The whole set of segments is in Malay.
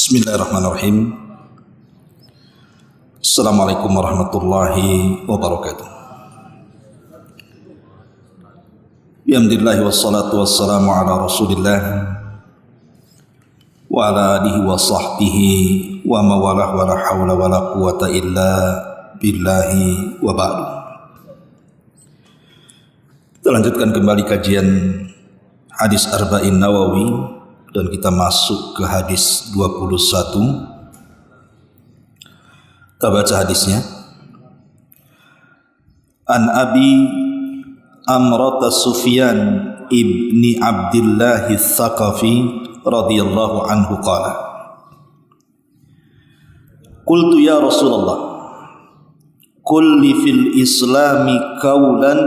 Bismillahirrahmanirrahim. Assalamualaikum warahmatullahi wabarakatuh. Alhamdulillah wassalatu wassalamu ala Rasulillah wa ala alihi wa sahbihi wa mawalah wa la hawla wa la quwata illa billahi wa ba'du. Kita lanjutkan kembali kajian hadis Arba'in Nawawi dan kita masuk ke hadis 21. Kita baca hadisnya. An Abi Amrata Sufyan ibni Abdillah Tsaqafi radhiyallahu anhu qala Qultu ya Rasulullah qul li fil islami qawlan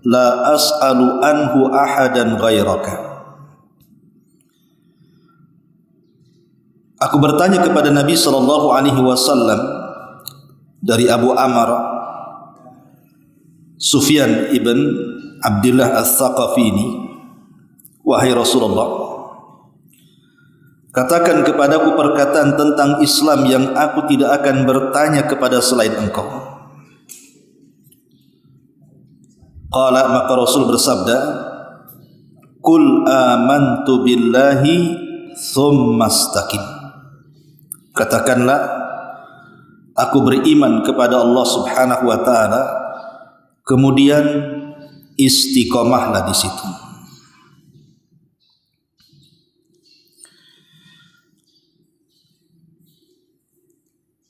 la as'alu anhu ahadan ghairaka. Aku bertanya kepada Nabi SAW dari Abu Amr Sufyan ibn Abdillah Tsaqafi ini, wahai Rasulullah, katakan kepadaku perkataan tentang Islam yang aku tidak akan bertanya kepada selain engkau. Qala, maka Rasul bersabda, Qul amantu billahi thumma istaqim. Katakanlah, aku beriman kepada Allah Subhanahu wa taala, kemudian istiqomahlah di situ.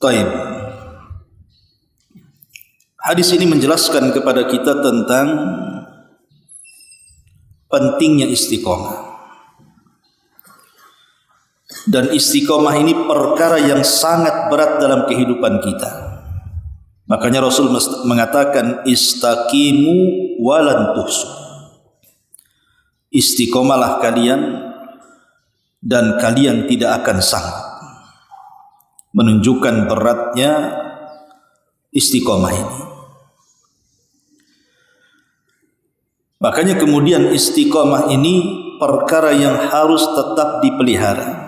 Taib. Hadis ini menjelaskan kepada kita tentang pentingnya istiqomah. Dan istiqomah ini perkara yang sangat berat dalam kehidupan kita. Makanya Rasul mengatakan istaqimu walan tuhsu. Istiqomahlah kalian dan kalian tidak akan sanggup. Menunjukkan beratnya istiqomah ini. Makanya kemudian istiqomah ini perkara yang harus tetap dipelihara.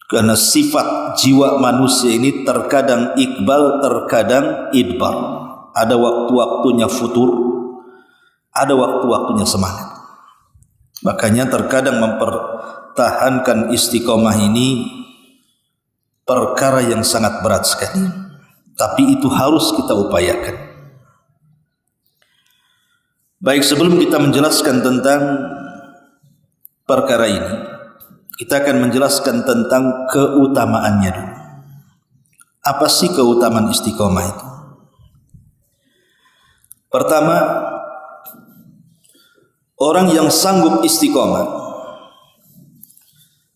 Karena sifat jiwa manusia ini terkadang iqbal, terkadang idbar. Ada waktu-waktunya futur, ada waktu-waktunya semangat. Makanya terkadang mempertahankan istiqomah ini perkara yang sangat berat sekali. Tapi itu harus kita upayakan. Baik, sebelum kita menjelaskan tentang perkara ini, kita akan menjelaskan tentang keutamaannya dulu. Apa sih keutamaan istiqomah itu? Pertama, orang yang sanggup istiqomah,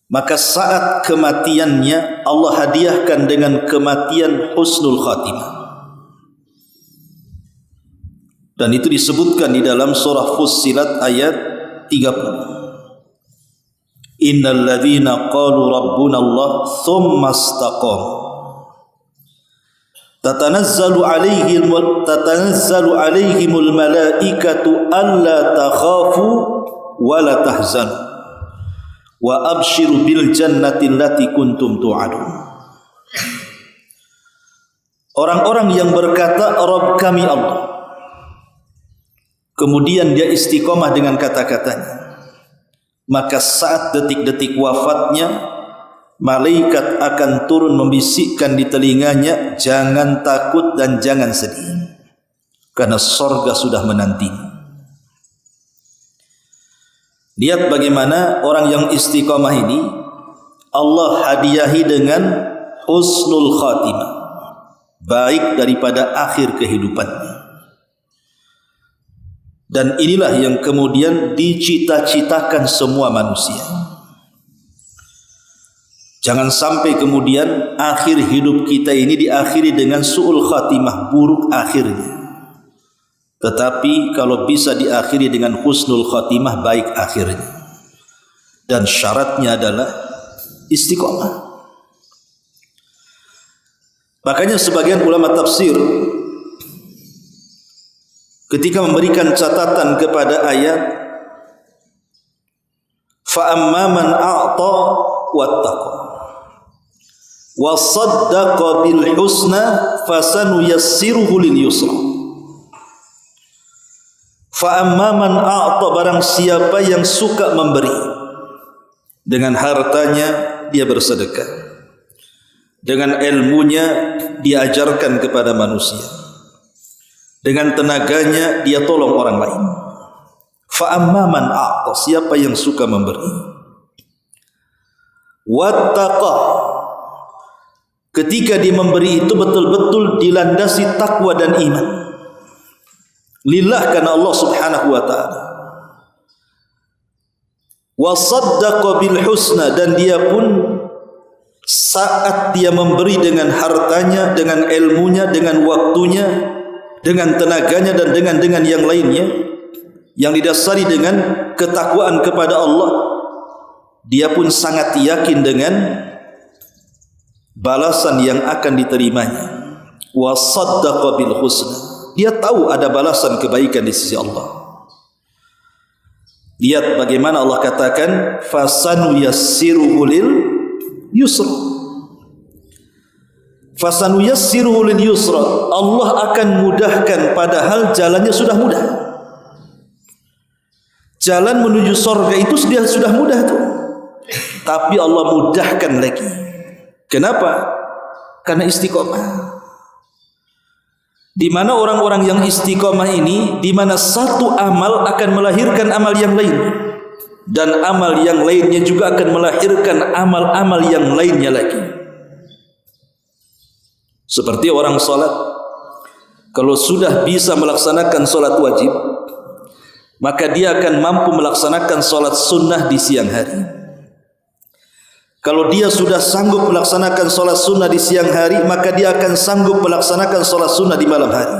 maka saat kematiannya Allah hadiahkan dengan kematian husnul khatimah. Dan itu disebutkan di dalam surah Fussilat ayat 30. Innal ladzina qalu rabbuna Allah tsumma istaqamu tatanazzalu alaihimul malaikatu alla takhafu wa la tahzanu wa abshiru bil jannati allati kuntum tu'adun. Orang-orang yang berkata Rabb kami Allah, kemudian dia istiqomah dengan kata-katanya, maka saat detik-detik wafatnya malaikat akan turun membisikkan di telinganya, jangan takut dan jangan sedih, karena sorga sudah menanti. Lihat bagaimana orang yang istiqomah ini Allah hadiahi dengan husnul khatimah, baik daripada akhir kehidupannya. Dan inilah yang kemudian dicita-citakan semua manusia. Jangan sampai kemudian akhir hidup kita ini diakhiri dengan su'ul khatimah, buruk akhirnya. Tetapi kalau bisa diakhiri dengan husnul khatimah, baik akhirnya. Dan syaratnya adalah istiqomah. Makanya sebagian ulama tafsir ketika memberikan catatan kepada ayat fa amma man a'ta wattaqa. Wa saddaqa bil husna fasanuyassiruhu lil yusra. Fa amma man a'ta, barang siapa yang suka memberi, dengan hartanya dia bersedekah, dengan ilmunya dia ajarkan kepada manusia, dengan tenaganya dia tolong orang lain. Fa amma man a'ta, siapa yang suka memberi. Wattaqa, ketika dia memberi itu betul-betul dilandasi takwa dan iman. Lillah, karena Allah Subhanahu wa ta'ala. Wa saddaqa bil husna, dan dia pun saat dia memberi dengan hartanya, dengan ilmunya, dengan waktunya, dengan tenaganya dan dengan yang lainnya yang didasari dengan ketakwaan kepada Allah, dia pun sangat yakin dengan balasan yang akan diterimanya. Wa saddaqa bil husna, dia tahu ada balasan kebaikan di sisi Allah. Lihat bagaimana Allah katakan fasanuyassiruhu lil yusra. Fasanuyassiruhu lil yusra, Allah akan mudahkan, padahal jalannya sudah mudah. Jalan menuju surga itu sudah mudah tuh, tapi Allah mudahkan lagi. Kenapa? Karena istiqomah. Di mana orang-orang yang istiqomah ini, di mana satu amal akan melahirkan amal yang lain, dan amal yang lainnya juga akan melahirkan amal-amal yang lainnya lagi. Seperti orang salat, kalau sudah bisa melaksanakan salat wajib, maka dia akan mampu melaksanakan salat sunnah di siang hari. Kalau dia sudah sanggup melaksanakan salat sunnah di siang hari, maka dia akan sanggup melaksanakan salat sunnah di malam hari.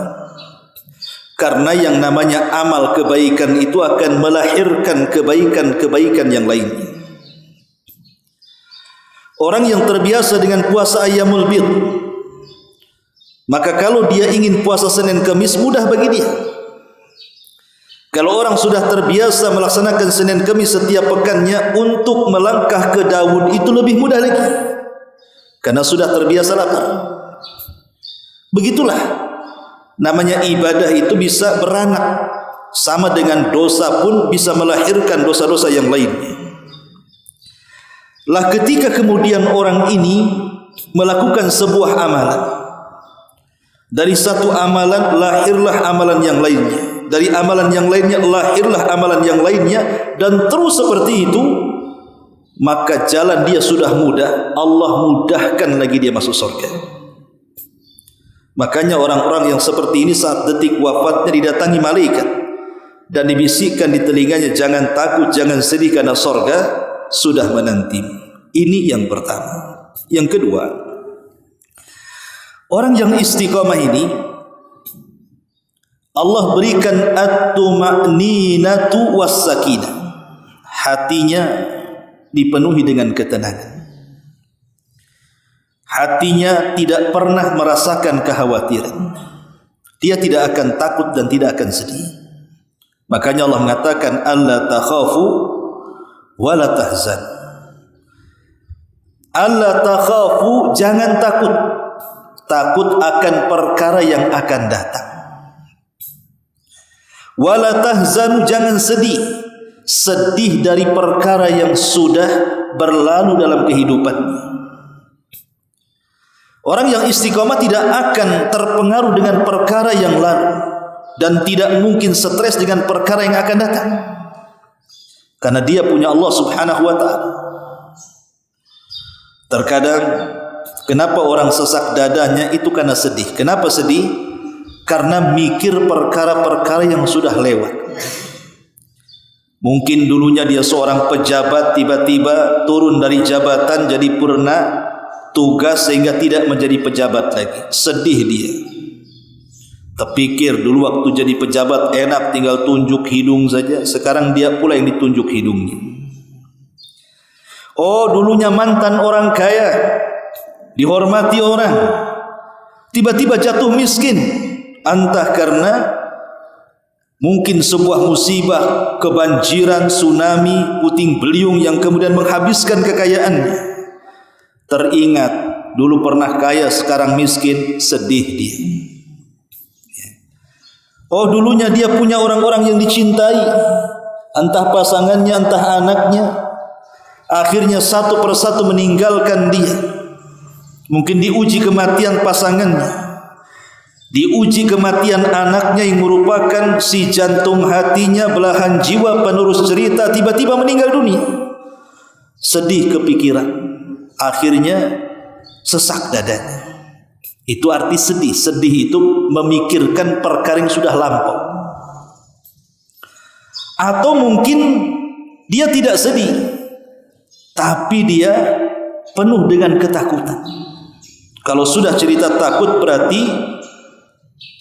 Karena yang namanya amal kebaikan itu akan melahirkan kebaikan-kebaikan yang lainnya. Orang yang terbiasa dengan puasa ayyamul bid, maka kalau dia ingin puasa Senin Kamis, mudah bagi dia. Kalau orang sudah terbiasa melaksanakan Senin Kamis setiap pekannya, untuk melangkah ke Daud itu lebih mudah lagi, karena sudah terbiasa lapar. Begitulah namanya ibadah itu bisa beranak, sama dengan dosa pun bisa melahirkan dosa-dosa yang lainnya. Lah ketika kemudian orang ini melakukan sebuah amalan, dari satu amalan lahirlah amalan yang lainnya, dari amalan yang lainnya lahirlah amalan yang lainnya, dan terus seperti itu, maka jalan dia sudah mudah, Allah mudahkan lagi dia masuk surga. Makanya orang-orang yang seperti ini saat detik wafatnya didatangi malaikat dan dibisikkan di telinganya, jangan takut, jangan sedih, karena surga sudah menantimu. Ini yang pertama. Yang kedua, orang yang istiqamah ini Allah berikan at-tuma'ninatu was-sakinah, hatinya dipenuhi dengan ketenangan, hatinya tidak pernah merasakan kekhawatiran, dia tidak akan takut dan tidak akan sedih. Makanya Allah mengatakan alla takhafu wa la tahzan. Alla takhafu, jangan takut, takut akan perkara yang akan datang. Wala tahzanu, jangan sedih, sedih dari perkara yang sudah berlalu dalam kehidupannya. Orang yang istiqomah tidak akan terpengaruh dengan perkara yang lalu, dan tidak mungkin stres dengan perkara yang akan datang, karena dia punya Allah Subhanahu wa ta'ala. Terkadang kenapa orang sesak dadanya itu karena sedih. Kenapa sedih? Karena mikir perkara-perkara yang sudah lewat. Mungkin dulunya dia seorang pejabat, tiba-tiba turun dari jabatan jadi purna tugas sehingga tidak menjadi pejabat lagi. Sedih dia. Terpikir dulu waktu jadi pejabat enak, tinggal tunjuk hidung saja. Sekarang dia pula yang ditunjuk hidungnya. Oh, dulunya mantan orang kaya, dihormati orang, tiba-tiba jatuh miskin, entah karena Mungkin sebuah musibah, kebanjiran, tsunami, puting beliung yang kemudian menghabiskan kekayaannya. Teringat dulu pernah kaya, sekarang miskin, sedih dia. Oh, dulunya dia punya orang-orang yang dicintai, entah pasangannya, entah anaknya. Akhirnya satu persatu meninggalkan dia. Mungkin diuji kematian pasangannya, diuji kematian anaknya yang merupakan si jantung hatinya, belahan jiwa, penerus cerita, tiba-tiba meninggal dunia. Sedih kepikiran, akhirnya sesak dadanya. Itu arti sedih. Sedih itu memikirkan perkara yang sudah lampau. Atau mungkin dia tidak sedih, tapi dia penuh dengan ketakutan. Kalau sudah cerita takut berarti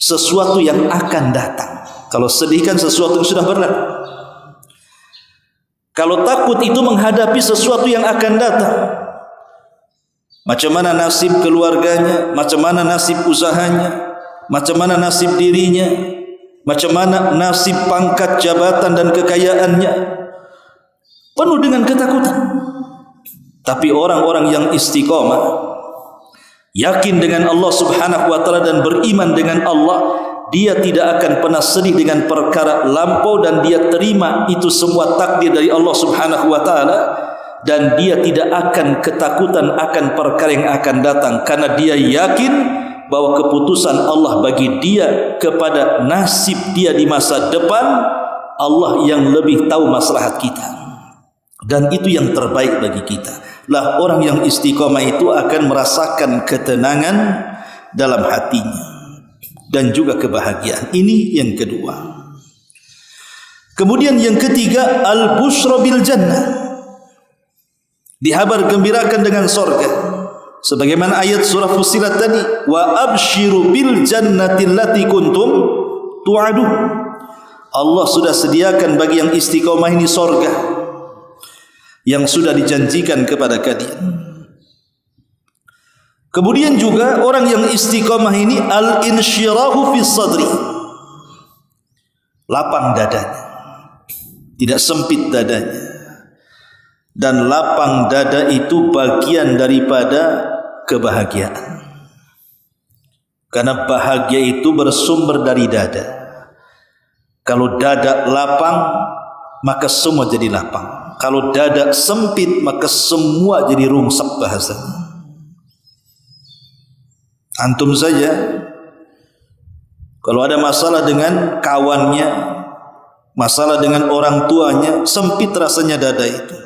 sesuatu yang akan datang. Kalau sedih kan sesuatu yang sudah berlalu. Kalau takut itu menghadapi sesuatu yang akan datang. Macam mana nasib keluarganya, macam mana nasib usahanya, macam mana nasib dirinya, macam mana nasib pangkat jabatan dan kekayaannya. Penuh dengan ketakutan. Tapi orang-orang yang istiqomah, yakin dengan Allah Subhanahu wa taala dan beriman dengan Allah, dia tidak akan pernah sedih dengan perkara lampau dan dia terima itu semua takdir dari Allah Subhanahu wa taala, dan dia tidak akan ketakutan akan perkara yang akan datang karena dia yakin bahwa keputusan Allah bagi dia kepada nasib dia di masa depan, Allah yang lebih tahu maslahat kita, dan itu yang terbaik bagi kita. Lah orang yang istiqomah itu akan merasakan ketenangan dalam hatinya dan juga kebahagiaan. Ini yang kedua. Kemudian yang ketiga, al-busyra bil jannah. Dihabar gembirakan dengan surga. Sebagaimana ayat surah Fussilat tadi, wa absyiru bil jannati allati kuntum tu'adun. Allah sudah sediakan bagi yang istiqomah ini surga yang sudah dijanjikan kepada kalian. Kemudian juga orang yang istiqomah ini al-insyirahu fi sadri, lapang dadanya, tidak sempit dadanya. Dan lapang dada itu bagian daripada kebahagiaan, karena bahagia itu bersumber dari dada. Kalau dada lapang, maka semua jadi lapang. Kalau dada sempit, maka semua jadi rungsek bahasanya. Antum saja, kalau ada masalah dengan kawannya, masalah dengan orang tuanya, sempit rasanya dada itu,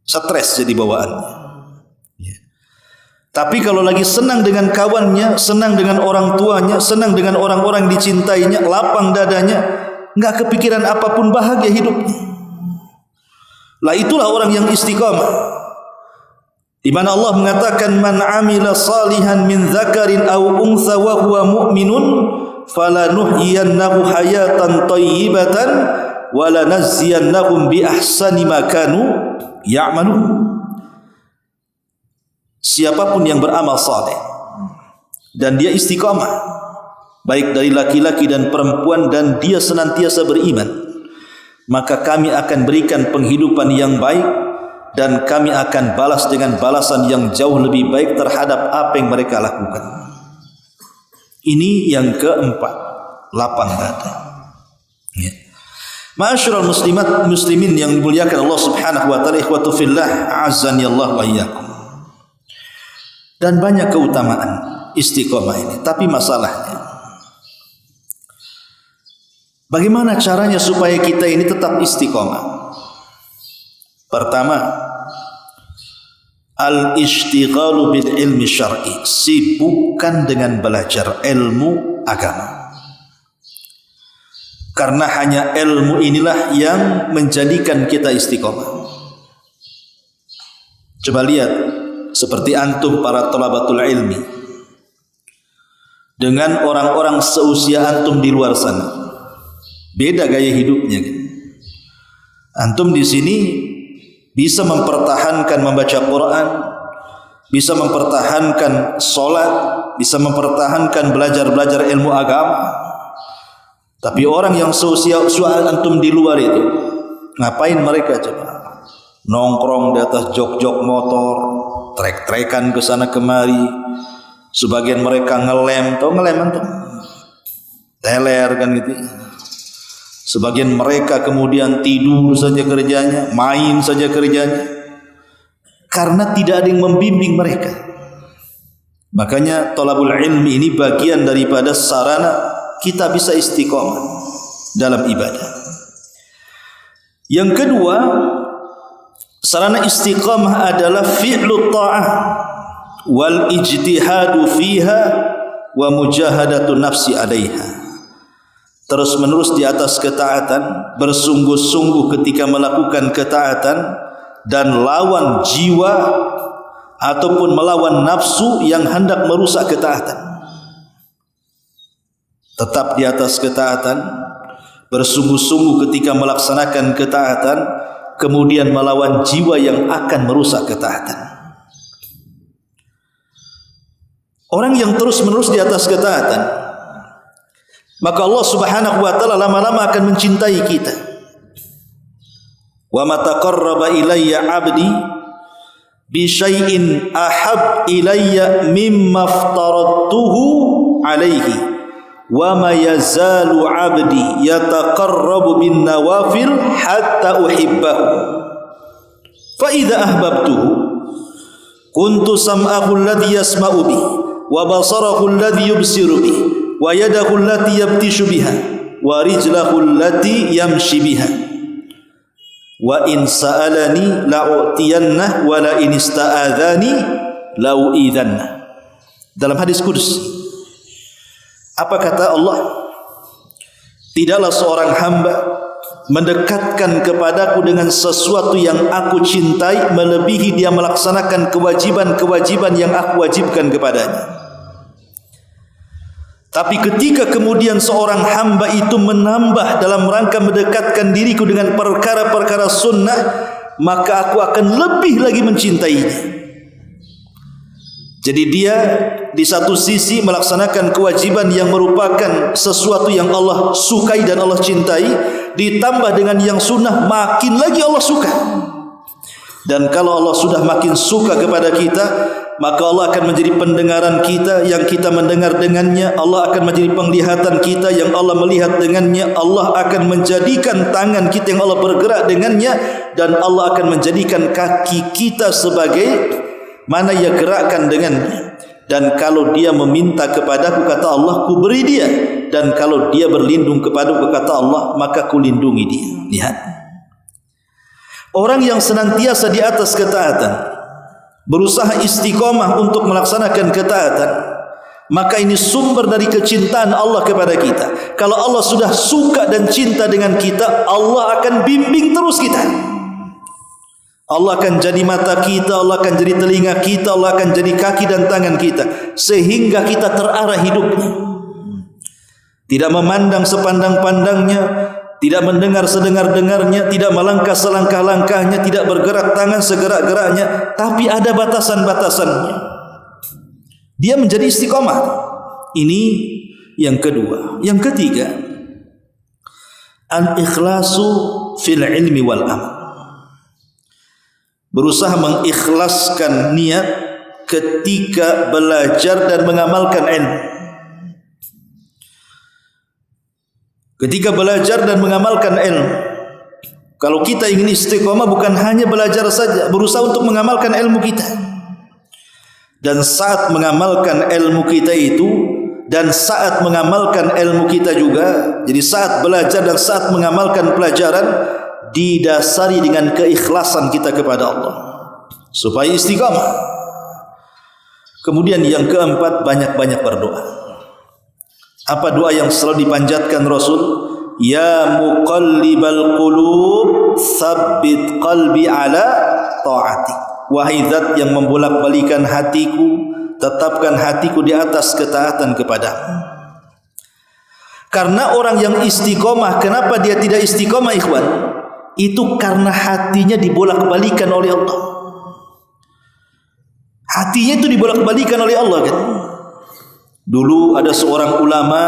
stres jadi bawaannya. Ya. Tapi kalau lagi senang dengan kawannya, senang dengan orang tuanya, senang dengan orang-orang dicintainya, lapang dadanya, enggak kepikiran apapun, bahagia hidupnya. Lah itulah orang yang istiqamah, di mana Allah mengatakan man amila salihan min dzakarin aw untha wa huwa mu'minun falanuhyiyannahu hayatan thayyibatan wa lanazziyannahum bi ahsani ma kanu ya'malun. Siapapun yang beramal saleh dan dia istiqamah, baik dari laki-laki dan perempuan, dan dia senantiasa beriman, maka kami akan berikan penghidupan yang baik dan kami akan balas dengan balasan yang jauh lebih baik terhadap apa yang mereka lakukan. Ini yang keempat, lapang dada. Ya. Ma'asyiral muslimat muslimin yang dimuliakan Allah Subhanahu wa taala, ikhwatu fillah, azani Allah wa iyyakum. Dan banyak keutamaan istiqomah ini, tapi masalahnya bagaimana caranya supaya kita ini tetap istiqomah? Pertama, al-ishtighalu bil ilmi syar'i, sibukkan dengan belajar ilmu agama. Karena hanya ilmu inilah yang menjadikan kita istiqomah. Coba lihat seperti antum para thalabatul ilmi dengan orang-orang seusia antum di luar sana. Beda gaya hidupnya. Antum di sini bisa mempertahankan membaca Quran, bisa mempertahankan sholat, bisa mempertahankan belajar ilmu agama. Tapi orang yang sosial antum di luar itu, ngapain mereka coba? Nongkrong di atas jok-jok motor, trek-trekan ke sana kemari. Sebagian mereka ngelem, tahu ngelem antum? Teler kan gitu. Sebagian mereka kemudian tidur saja kerjanya, main saja kerjanya, karena tidak ada yang membimbing mereka. Makanya thalabul ilmi ini bagian daripada sarana kita bisa istiqomah dalam ibadah. Yang kedua, sarana istiqamah adalah fi'lu ta'ah wal ijtihadu fiha wa mujahadatu nafsi 'alaiha. Terus menerus di atas ketaatan, bersungguh-sungguh ketika melakukan ketaatan, dan lawan jiwa ataupun melawan nafsu yang hendak merusak ketaatan. Tetap di atas ketaatan, bersungguh-sungguh ketika melaksanakan ketaatan, kemudian melawan jiwa yang akan merusak ketaatan. Orang yang terus-menerus di atas ketaatan, maka Allah Subhanahu wa taala lama-lama akan mencintai kita. Wa ma taqarraba ilayya 'abdi bi syai'in ahab ilayya mimma aftaradtuhu 'alaihi wa ma yazalu 'abdi yataqarrabu bin nawafil hatta uhibbahu fa idza ahbabtuhu kuntu sam'ahu alladhi yasma'u bi wa basarahu alladhi yubsiru bi wa yadahu allati yabtishu biha wa rijlahu allati yamshi biha wa in sa'alani la'utiyannah wa la in ista'adzani la'u'idzannah. Dalam hadis qudsi, apa kata Allah? Tidaklah seorang hamba mendekatkan kepadaku dengan sesuatu yang aku cintai melebihi dia melaksanakan kewajiban-kewajiban yang aku wajibkan kepadanya. Tapi ketika kemudian seorang hamba itu menambah dalam rangka mendekatkan diriku dengan perkara-perkara sunnah, maka aku akan lebih lagi mencintainya. Jadi dia di satu sisi melaksanakan kewajiban yang merupakan sesuatu yang Allah sukai dan Allah cintai, ditambah dengan yang sunnah, makin lagi Allah suka. Dan kalau Allah sudah makin suka kepada kita, maka Allah akan menjadi pendengaran kita yang kita mendengar dengannya. Allah akan menjadi penglihatan kita yang Allah melihat dengannya. Allah akan menjadikan tangan kita yang Allah bergerak dengannya. Dan Allah akan menjadikan kaki kita sebagai mana ia gerakkan dengannya. Dan kalau dia meminta kepadaku, kata Allah, ku beri dia. Dan kalau dia berlindung kepadaku, kata Allah, maka ku lindungi dia. Lihat, orang yang senantiasa di atas ketaatan, berusaha istiqomah untuk melaksanakan ketaatan, maka ini sumber dari kecintaan Allah kepada kita. Kalau Allah sudah suka dan cinta dengan kita, Allah akan bimbing terus kita. Allah akan jadi mata kita, Allah akan jadi telinga kita, Allah akan jadi kaki dan tangan kita, sehingga kita terarah hidupnya. Tidak memandang sepandang-pandangnya, tidak mendengar sedengar-dengarnya, tidak melangkah selangkah-langkahnya, tidak bergerak tangan segerak-geraknya, tapi ada batasan-batasannya. Dia menjadi istiqomah. Ini yang kedua. Yang ketiga, al-ikhlasu fil ilmi wal amal. Berusaha mengikhlaskan niat ketika belajar dan mengamalkan ilmu. Ketika belajar dan mengamalkan ilmu. Kalau kita ingin istiqomah, bukan hanya belajar saja, berusaha untuk mengamalkan ilmu kita. Dan saat mengamalkan ilmu kita itu, dan saat mengamalkan ilmu kita juga, jadi saat belajar dan saat mengamalkan pelajaran, didasari dengan keikhlasan kita kepada Allah, supaya istiqamah. Kemudian yang keempat, banyak-banyak berdoa. Apa doa yang selalu dipanjatkan Rasul? Ya muqallibal qulub, tsabbit qalbi ala ta'atik. Wahai zat yang membolak-balikan hatiku, tetapkan hatiku di atas ketaatan kepadamu. Karena orang yang istiqomah, kenapa dia tidak istiqomah, ikhwan? Itu karena hatinya dibolak-balikan oleh Allah. Hatinya itu dibolak-balikan oleh Allah kan. Dulu ada seorang ulama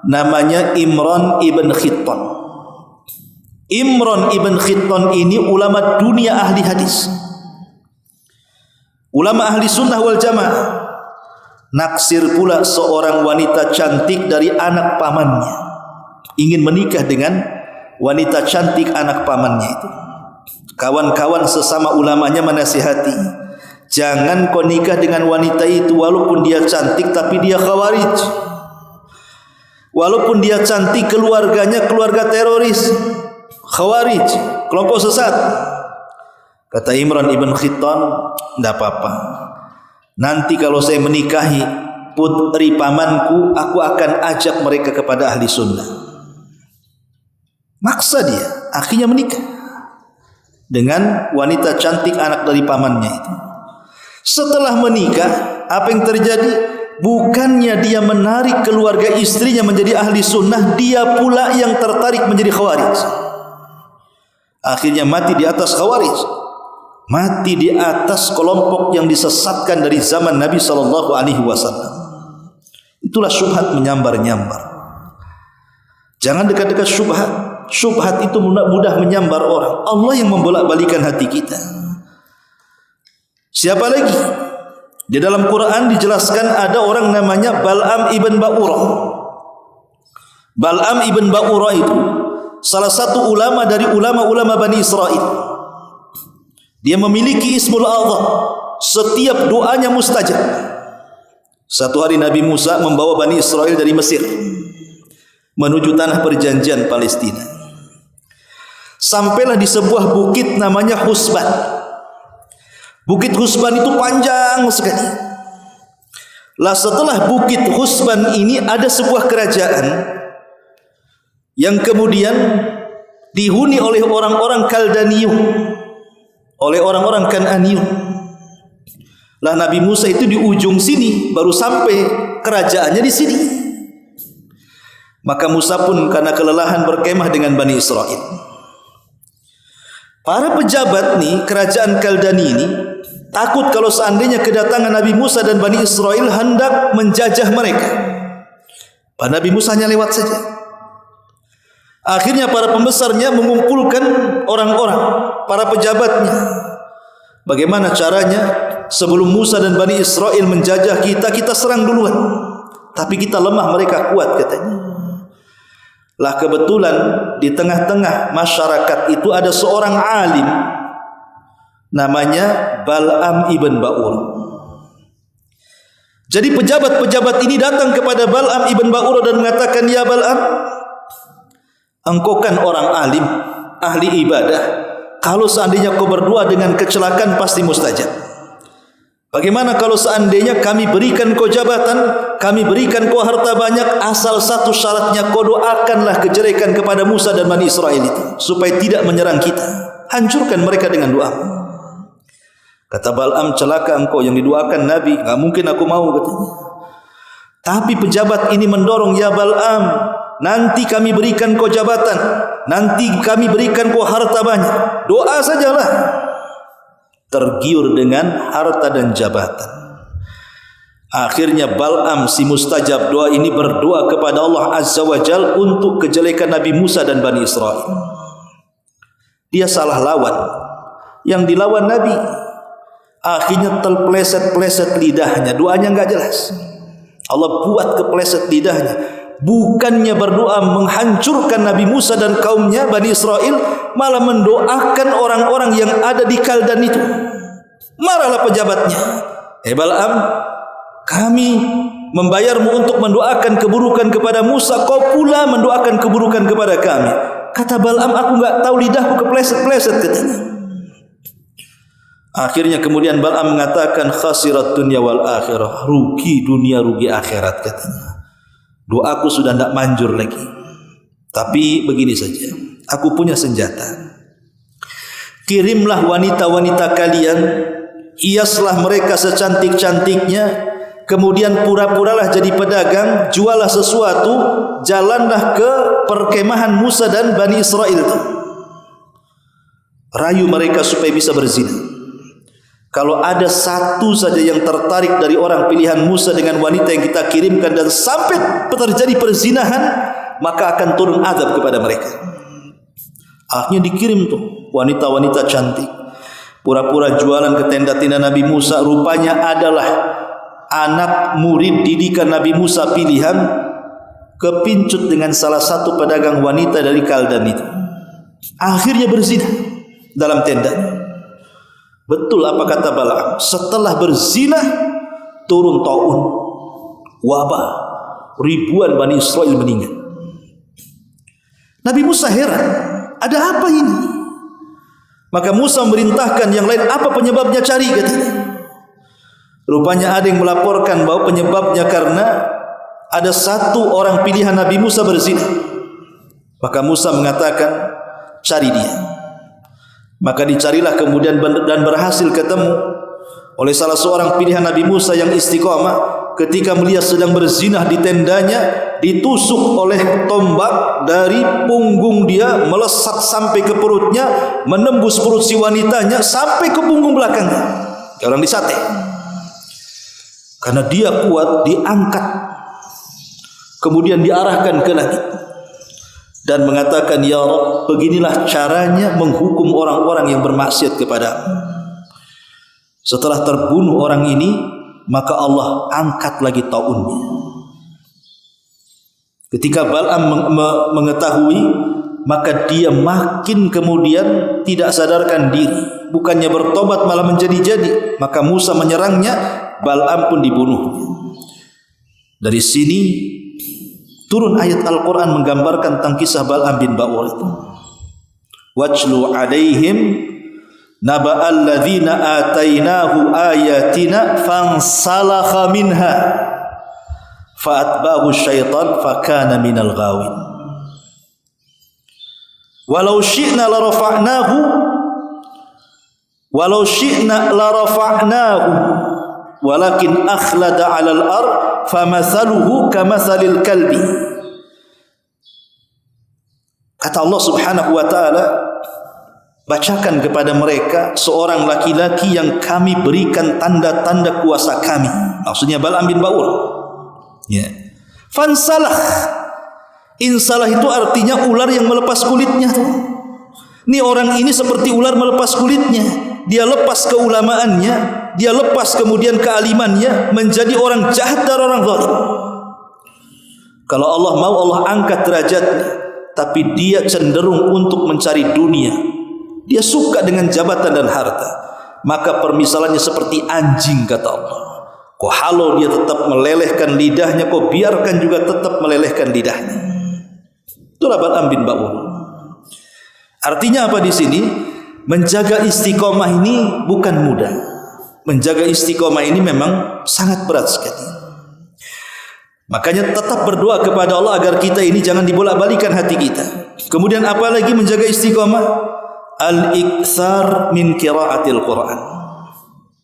namanya Imran ibn Khittan. Imran ibn Khittan ini ulama dunia ahli hadis, ulama ahli sunnah wal jamaah. Naksir pula seorang wanita cantik dari anak pamannya, ingin menikah dengan wanita cantik anak pamannya itu. Kawan-kawan sesama ulamanya menasihati, jangan kau nikah dengan wanita itu walaupun dia cantik tapi dia khawarij, walaupun dia cantik keluarganya keluarga teroris, khawarij, kelompok sesat. Kata Imran ibn Khittan, tidak apa-apa, nanti kalau saya menikahi putri pamanku, aku akan ajak mereka kepada ahli sunnah. Maksa dia, akhirnya menikah dengan wanita cantik anak dari pamannya itu. Setelah menikah, apa yang terjadi? Bukannya dia menarik keluarga istrinya menjadi ahli sunnah, dia pula yang tertarik menjadi khawarij. Akhirnya mati di atas khawarij, mati di atas kelompok yang disesatkan dari zaman Nabi SAW. Itulah syubhat menyambar-nyambar. Jangan dekat-dekat syubhat. Syubhat itu mudah menyambar orang. Allah yang membolak-balikan hati kita. Siapa lagi? Di dalam Quran dijelaskan ada orang namanya Bal'am ibn Ba'urah. Bal'am ibn Ba'urah itu salah satu ulama dari ulama-ulama Bani Israel. Dia memiliki ismul a'zam, setiap doanya mustajab. Satu hari Nabi Musa membawa Bani Israel dari Mesir menuju tanah perjanjian Palestina. Sampailah di sebuah bukit namanya Husban. Bukit Husban itu panjang sekali. Lah setelah bukit Husban ini ada sebuah kerajaan yang kemudian dihuni oleh orang-orang Kaldanium, oleh orang-orang Kan'aniyun. Lah Nabi Musa itu di ujung sini, baru sampai kerajaannya di sini. Maka Musa pun karena kelelahan berkemah dengan Bani Israel. Para pejabat nih kerajaan Kaldani ini takut kalau seandainya kedatangan Nabi Musa dan Bani Israel hendak menjajah mereka. Pak Nabi Musa hanya lewat saja. Akhirnya para pembesarnya mengumpulkan orang-orang, para pejabatnya. Bagaimana caranya sebelum Musa dan Bani Israel menjajah kita, kita serang duluan. Tapi kita lemah, mereka kuat katanya. Lah kebetulan di tengah-tengah masyarakat itu ada seorang alim namanya Bal'am ibn Ba'urah. Jadi pejabat-pejabat ini datang kepada Bal'am ibn Ba'urah dan mengatakan, ya Bal'am, engkau kan orang alim, ahli ibadah. Kalau seandainya kau berdoa dengan kecelakaan pasti mustajab. Bagaimana kalau seandainya kami berikan kau jabatan, kami berikan kau harta banyak, asal satu syaratnya kau doakanlah kejelekan kepada Musa dan Bani Israel itu, supaya tidak menyerang kita. Hancurkan mereka dengan doa. Kata Bal'am, celaka engkau, yang didoakan Nabi, enggak mungkin aku mau katanya. Tapi pejabat ini mendorong, ya Bal'am, nanti kami berikan kau jabatan, nanti kami berikan kau harta banyak, doa sajalah. Tergiur dengan harta dan jabatan. Akhirnya Bal'am si mustajab doa ini berdoa kepada Allah Azza wa Jal untuk kejelekan Nabi Musa dan Bani Israel. Dia salah lawan, yang dilawan Nabi. Akhirnya terpleset-pleset lidahnya, doanya enggak jelas. Allah buat kepleset lidahnya. Bukannya berdoa menghancurkan Nabi Musa dan kaumnya Bani Israel, malah mendoakan orang-orang yang ada di Kaldan itu. Marahlah pejabatnya. Bal'am, kami membayarmu untuk mendoakan keburukan kepada Musa, kau pula mendoakan keburukan kepada kami. Kata Bal'am, aku enggak tahu lidahku kepleset-pleset katanya. Akhirnya kemudian Bal'am mengatakan, khasirat dunia wal akhirah, rugi dunia rugi akhirat katanya. Doaku sudah tidak manjur lagi. Tapi begini saja, aku punya senjata. Kirimlah wanita-wanita kalian, hiaslah mereka secantik-cantiknya, kemudian pura-puralah jadi pedagang, jualah sesuatu, jalanlah ke perkemahan Musa dan Bani Israel itu. Rayu mereka supaya bisa berzina. Kalau ada satu saja yang tertarik dari orang pilihan Musa dengan wanita yang kita kirimkan dan sampai terjadi perzinahan, maka akan turun azab kepada mereka. Akhirnya dikirim tuh wanita-wanita cantik, pura-pura jualan ke tenda-tenda Nabi Musa. Rupanya adalah anak murid didikan Nabi Musa pilihan, kepincut dengan salah satu pedagang wanita dari Kaldan itu. Akhirnya berzina dalam tenda. Betul apa kata Balaam, setelah berzina turun taun, wabah, ribuan Bani Israel meninggal. Nabi Musa heran, ada apa ini? Maka Musa memerintahkan yang lain, apa penyebabnya, cari katanya. Rupanya ada yang melaporkan bahwa penyebabnya karena ada satu orang pilihan Nabi Musa berzina. Maka Musa mengatakan, cari dia. Maka dicarilah kemudian dan berhasil ketemu oleh salah seorang pilihan Nabi Musa yang istiqamah. Ketika melihat sedang berzinah di tendanya, ditusuk oleh tombak dari punggung dia, melesat sampai ke perutnya, menembus perut si wanitanya sampai ke punggung belakangnya. Kayak orang disate. Karena dia kuat, diangkat, kemudian diarahkan ke langit dan mengatakan, ya Rabb, beginilah caranya menghukum orang-orang yang bermaksiat kepadamu. Setelah terbunuh orang ini, maka Allah angkat lagi taunnya. Ketika Balaam mengetahui, maka dia makin kemudian tidak sadarkan diri, bukannya bertobat malah menjadi-jadi. Maka Musa menyerangnya, Balaam pun dibunuhnya. Dari sini turun ayat Al-Quran menggambarkan tentang kisah Balaam bin Ba'ur itu. Wajlu alaihim naba'al ladzina atainahu ayatina fansalakha minha fa'atba'ahu syaitan fakana minal ghawin. Walau syi'na la rafa'nahu walakin akhlada 'alal ard famathaluhu kamathalil kalbi. Kata Allah Subhanahu wa taala, bacakan kepada mereka seorang laki-laki yang kami berikan tanda-tanda kuasa kami. Maksudnya Balaam bin Ba'ur. Ya. Fansalah. Insalah itu artinya ular yang melepas kulitnya. Ini orang ini seperti ular melepas kulitnya. Dia lepas keulamaannya, dia lepas kemudian kealimannya, menjadi orang jahat dan orang zalim. Kalau Allah mau, Allah angkat derajatnya, tapi dia cenderung untuk mencari dunia. Dia suka dengan jabatan dan harta. Maka permisalannya seperti anjing, kata Allah. Kau halau dia tetap melelehkan lidahnya, kau biarkan juga tetap melelehkan lidahnya. Itulah Balaam bin Ba'ur. Artinya apa di sini? Menjaga istiqomah ini bukan mudah. Menjaga istiqomah ini memang sangat berat sekali. Makanya tetap berdoa kepada Allah agar kita ini jangan dibolak-balikan hati kita. Kemudian apa lagi menjaga istiqomah? Al-iktsar min qiraatil Quran.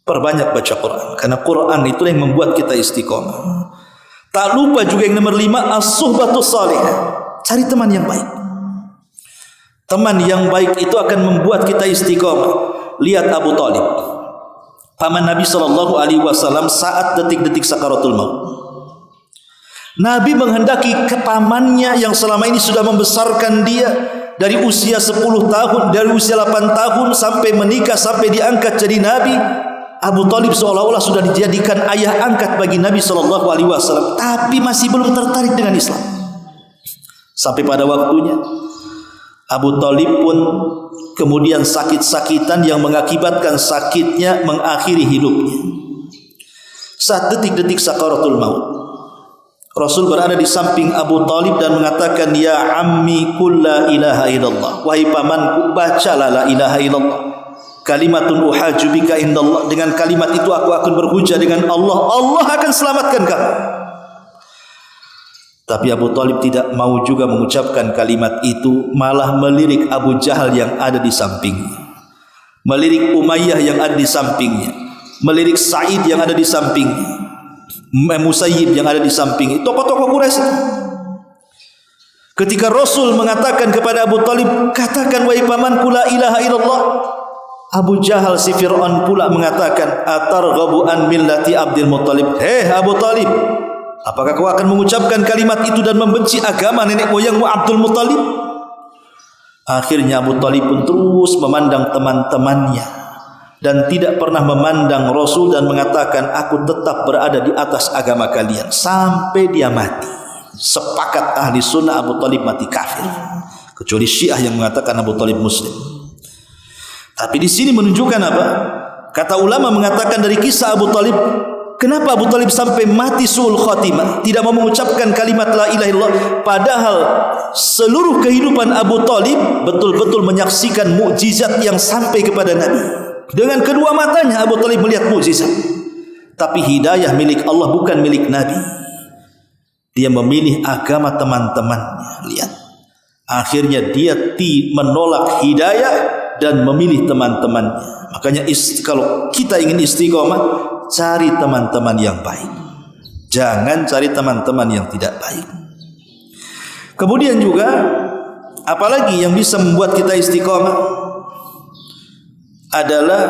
Perbanyak baca Quran, karena Quran itu yang membuat kita istiqomah. Tak lupa juga yang nomor 5, as-suhbatus salihah. Cari teman yang baik. Teman yang baik itu akan membuat kita istiqomah. Lihat Abu Talib, paman Nabi SAW saat detik-detik sakaratul maut. Nabi menghendaki ke pamannya yang selama ini sudah membesarkan dia dari usia 10 tahun, dari usia 8 tahun sampai menikah, sampai diangkat jadi Nabi. Abu Talib seolah-olah sudah dijadikan ayah angkat bagi Nabi SAW, tapi masih belum tertarik dengan Islam. Sampai pada waktunya Abu Talib pun kemudian sakit-sakitan yang mengakibatkan sakitnya mengakhiri hidupnya. Saat detik-detik sakaratul maut, Rasul berada di samping Abu Talib dan mengatakan, ya ammi qul la ilaha illallah. Wahai pamanku, bacalah la ilaha illallah. Kalimatun uhaju bika indallah. Dengan kalimat itu aku akan berhujah dengan Allah. Allah akan selamatkan kamu. Tapi Abu Talib tidak mau juga mengucapkan kalimat itu, malah melirik Abu Jahal yang ada di sampingnya, melirik Umayyah yang ada di sampingnya, melirik Sa'id yang ada di sampingnya, Musayyib yang ada di sampingnya, tokoh-tokoh Quraisy. Ketika Rasul mengatakan kepada Abu Talib, katakan wahai pamanku la ilaha illallah, Abu Jahal si Fir'aun pula mengatakan, atarghabu an millati Abdul Muttalib. Hei Abu Talib, apakah kau akan mengucapkan kalimat itu dan membenci agama nenek moyangmu Abdul Muttalib? Akhirnya Abu Talib pun terus memandang teman-temannya dan tidak pernah memandang Rasul dan mengatakan, aku tetap berada di atas agama kalian sampai dia mati. Sepakat ahli sunnah Abu Talib mati kafir, kecuali Syiah yang mengatakan Abu Talib Muslim. Tapi di sini menunjukkan apa? Kata ulama mengatakan dari kisah Abu Talib, kenapa Abu Talib sampai mati su'ul khatimah, tidak mau mengucapkan kalimat la ilaha illallah, padahal seluruh kehidupan Abu Talib betul-betul menyaksikan mukjizat yang sampai kepada Nabi. Dengan kedua matanya Abu Talib melihat mukjizat. Tapi hidayah milik Allah, bukan milik Nabi. Dia memilih agama teman-temannya. Lihat, akhirnya dia menolak hidayah dan memilih teman-temannya. Makanya kalau kita ingin istiqomah, cari teman-teman yang baik, jangan cari teman-teman yang tidak baik. Kemudian juga apalagi yang bisa membuat kita istiqomah adalah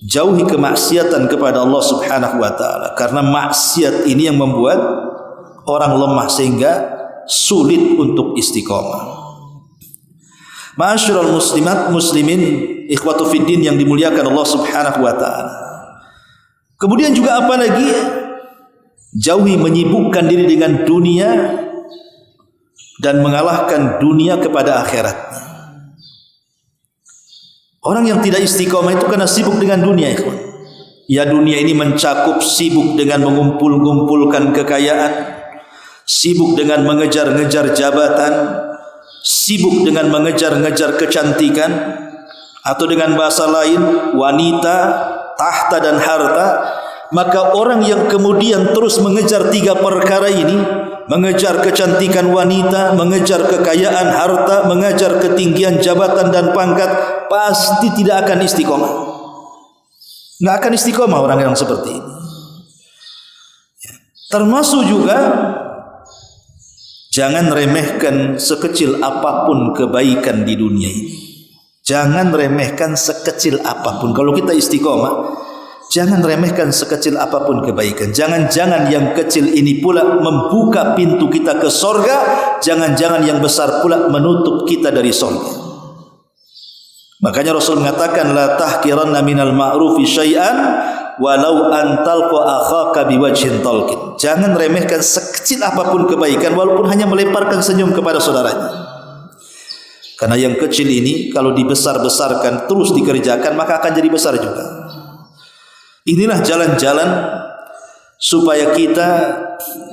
jauhi kemaksiatan kepada Allah Subhanahu wa taala, karena maksiat ini yang membuat orang lemah sehingga sulit untuk istiqomah. Ma'asyiral muslimat muslimin ikhwatu fiddin yang dimuliakan Allah Subhanahu wa taala. Kemudian juga apa lagi? Jauhi menyibukkan diri dengan dunia dan mengalahkan dunia kepada akhiratnya. Orang yang tidak istiqomah itu karena sibuk dengan dunia, ikhwan. Ya, dunia ini mencakup sibuk dengan mengumpulkan kekayaan, sibuk dengan mengejar-ngejar jabatan, sibuk dengan mengejar-ngejar kecantikan, atau dengan bahasa lain wanita, tahta dan harta. Maka orang yang kemudian terus mengejar tiga perkara ini, mengejar kecantikan wanita, mengejar kekayaan harta, mengejar ketinggian jabatan dan pangkat, pasti tidak akan istiqomah. Tidak akan istiqomah orang yang seperti ini. Termasuk juga jangan remehkan sekecil apapun kebaikan di dunia ini. Jangan remehkan sekecil apapun. Kalau kita istiqomah, jangan remehkan sekecil apapun kebaikan. Jangan-jangan yang kecil ini pula membuka pintu kita ke sorga. Jangan-jangan yang besar pula menutup kita dari sorga. Makanya Rasul mengatakan, la tahkiranna minal ma'rufi syai'an walau antalqa akhaka biwajhin talqin. Jangan remehkan sekecil apapun kebaikan walaupun hanya melemparkan senyum kepada saudaranya. Karena yang kecil ini kalau dibesar-besarkan terus dikerjakan maka akan jadi besar juga. Inilah jalan-jalan supaya kita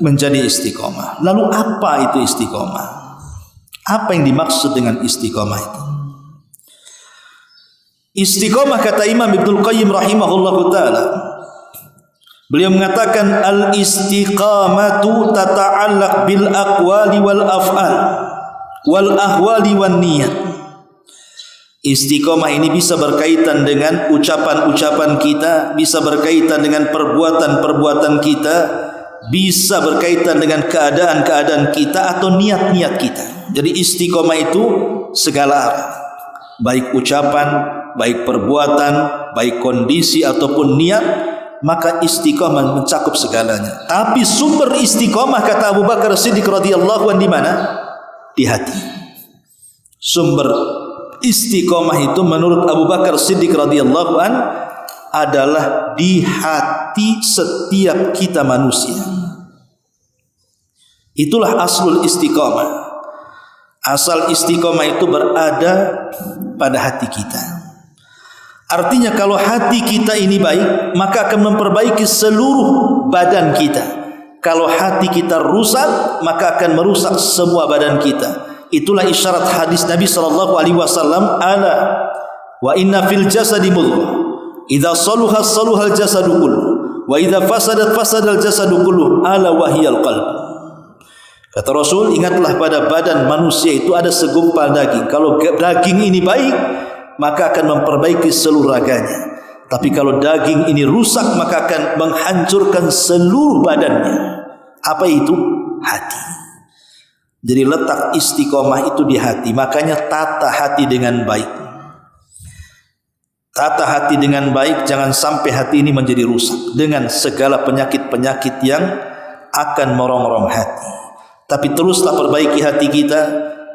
menjadi istiqomah. Lalu apa itu istiqomah? Apa yang dimaksud dengan istiqomah itu? Istiqomah kata Imam Ibnul Qayyim rahimahullahu ta'ala, beliau mengatakan al-istiqamatu tata'allaq bil aqwali wal af'al wal ahwali wan niyat. Istiqomah ini bisa berkaitan dengan ucapan-ucapan kita, bisa berkaitan dengan perbuatan-perbuatan kita, bisa berkaitan dengan keadaan-keadaan kita atau niat-niat kita. Jadi istiqomah itu segala arah, baik ucapan, baik perbuatan, baik kondisi ataupun niat, maka istiqomah mencakup segalanya. Tapi sumber istiqomah kata Abu Bakar Siddiq radhiyallahu anhu di mana? Di hati. Sumber istiqomah itu menurut Abu Bakar Siddiq radhiyallahu an adalah di hati setiap kita manusia. Itulah aslul istiqomah. Asal istiqomah itu berada pada hati kita. Artinya kalau hati kita ini baik, maka akan memperbaiki seluruh badan kita. Kalau hati kita rusak, maka akan merusak semua badan kita. Itulah isyarat hadis Nabi sallallahu alaihi wasallam, ala wa inna fil jasadi mudghah idza saluha saluhal jasadu kullu wa idza fasadat fasadal jasadu kullu ala wahiyal qalb. Kata Rasul, ingatlah pada badan manusia itu ada segumpal daging. Kalau daging ini baik, maka akan memperbaiki seluruh raganya. Tapi kalau daging ini rusak, maka akan menghancurkan seluruh badannya. Apa itu? Hati. Jadi letak istiqomah itu di hati. Makanya tata hati dengan baik. Tata hati dengan baik, jangan sampai hati ini menjadi rusak dengan segala penyakit-penyakit yang akan merongrong hati. Tapi teruslah perbaiki hati kita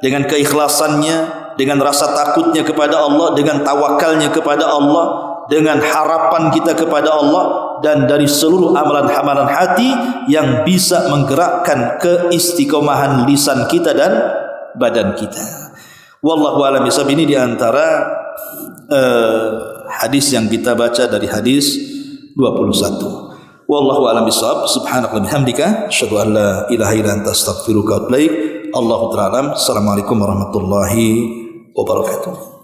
dengan keikhlasannya, dengan rasa takutnya kepada Allah, dengan tawakalnya kepada Allah, dengan harapan kita kepada Allah, dan dari seluruh amalan-amalan hati yang bisa menggerakkan keistiqomahan lisan kita dan badan kita. Wallahu a'lam bishawab. Ini diantara hadis yang kita baca dari hadis 21. Wallahu a'lam bishawab. Subhanaka wa bihamdika asyhadu an la ilaha illa anta astaghfiruka wa atubu ilaik. Allahu ta'ala. Assalamualaikum warahmatullahi wabarakatuh.